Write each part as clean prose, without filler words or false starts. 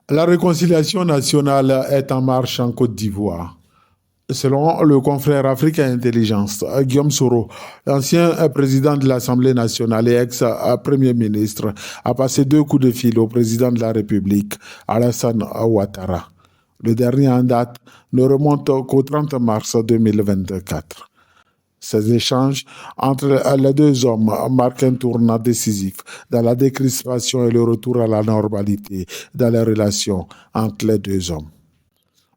La réconciliation nationale est en marche en Côte d'Ivoire. Selon le confrère Afrique Intelligence, Guillaume Soro, l'ancien président de l'Assemblée nationale et ex-premier ministre, a passé 2 coups de fil au président de la République, Alassane Ouattara. Le dernier en date ne remonte qu'au 30 mars 2024. Ces échanges entre les deux hommes marquent un tournant décisif dans la décrispation et le retour à la normalité dans les relations entre les deux hommes.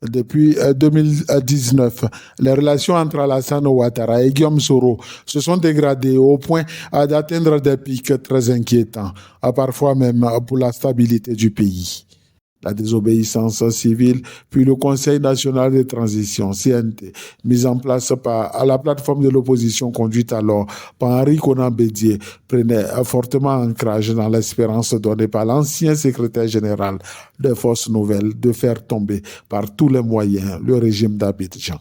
Depuis 2019, les relations entre Alassane Ouattara et Guillaume Soro se sont dégradées au point d'atteindre des pics très inquiétants, parfois même pour la stabilité du pays. La désobéissance civile, puis le Conseil national de transition, CNT, mis en place par la plateforme de l'opposition conduite alors par Henri Konan Bédié, prenait fortement ancrage dans l'espérance donnée par l'ancien secrétaire général des Forces nouvelles de faire tomber par tous les moyens le régime d'Abidjan.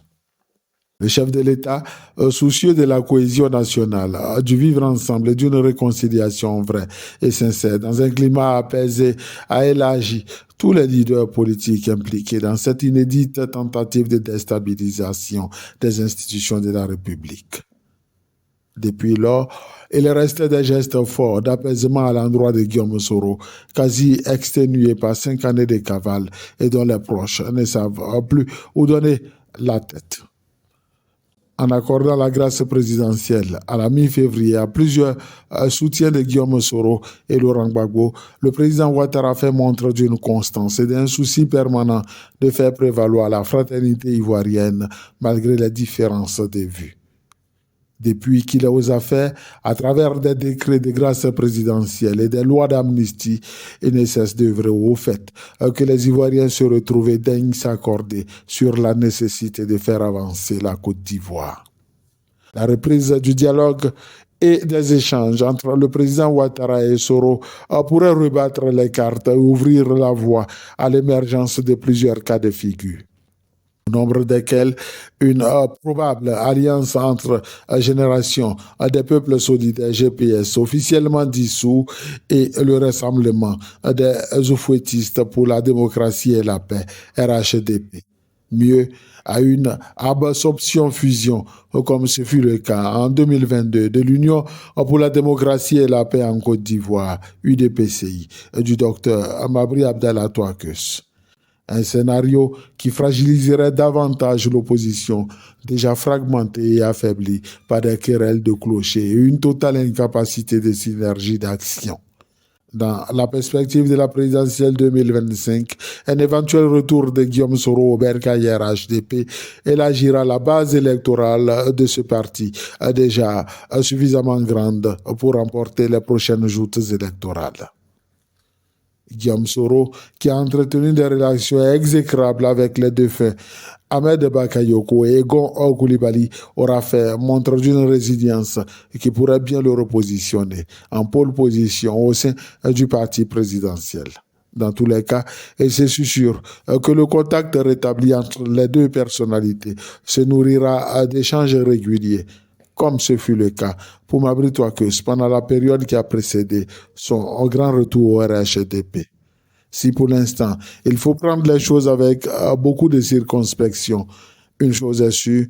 Le chef de l'État, soucieux de la cohésion nationale, du vivre ensemble et d'une réconciliation vraie et sincère, dans un climat apaisé, a élargi tous les leaders politiques impliqués dans cette inédite tentative de déstabilisation des institutions de la République. Depuis lors, il restait des gestes forts d'apaisement à l'endroit de Guillaume Soro, quasi exténué par 5 années de cavale et dont les proches ne savent plus où donner la tête. En accordant la grâce présidentielle à la mi-février à plusieurs soutiens de Guillaume Soro et Laurent Gbagbo, le président Ouattara fait montre d'une constance et d'un souci permanent de faire prévaloir la fraternité ivoirienne malgré les différences de vues. Depuis qu'il est aux affaires, à travers des décrets de grâce présidentielle et des lois d'amnistie, il ne cesse d'œuvrer au fait que les Ivoiriens se retrouvent et daignent s'accorder sur la nécessité de faire avancer la Côte d'Ivoire. La reprise du dialogue et des échanges entre le président Ouattara et Soro pourrait rebattre les cartes et ouvrir la voie à l'émergence de plusieurs cas de figure, au nombre desquels une probable alliance entre Génération des peuples solidaires GPS officiellement dissous et le Rassemblement des oufouettistes pour la démocratie et la paix, RHDP. Mieux, à une absorption fusion, comme ce fut le cas en 2022 de l'Union pour la démocratie et la paix en Côte d'Ivoire, UDPCI, du docteur Mabri Abdallah Touakeus. Un scénario qui fragiliserait davantage l'opposition, déjà fragmentée et affaiblie par des querelles de clochers et une totale incapacité de synergie d'action. Dans la perspective de la présidentielle 2025, un éventuel retour de Guillaume Soro au bercail HDP élargira la base électorale de ce parti, déjà suffisamment grande pour remporter les prochaines joutes électorales. Guillaume Soro, qui a entretenu des relations exécrables avec les défunts Ahmed Bakayoko et Egon Koulibaly, aura fait montre d'une résilience qui pourrait bien le repositionner en pole position au sein du parti présidentiel. Dans tous les cas, et c'est sûr que le contact rétabli entre les deux personnalités se nourrira d'échanges réguliers, comme ce fut le cas pour Mabri Touakeus pendant la période qui a précédé son grand retour au RHDP. Si pour l'instant, il faut prendre les choses avec beaucoup de circonspection, une chose est sûre,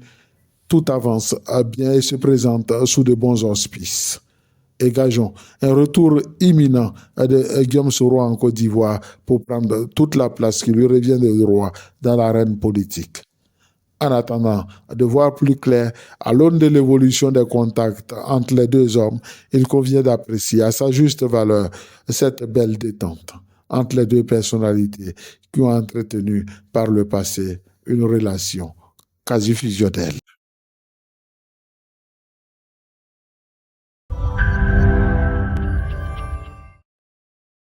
tout avance bien et se présente sous de bons auspices. Et gageons un retour imminent de Guillaume Soro en Côte d'Ivoire pour prendre toute la place qui lui revient de droit dans l'arène politique. En attendant de voir plus clair à l'aune de l'évolution des contacts entre les deux hommes, il convient d'apprécier à sa juste valeur cette belle détente entre les deux personnalités qui ont entretenu par le passé une relation quasi fusionnelle.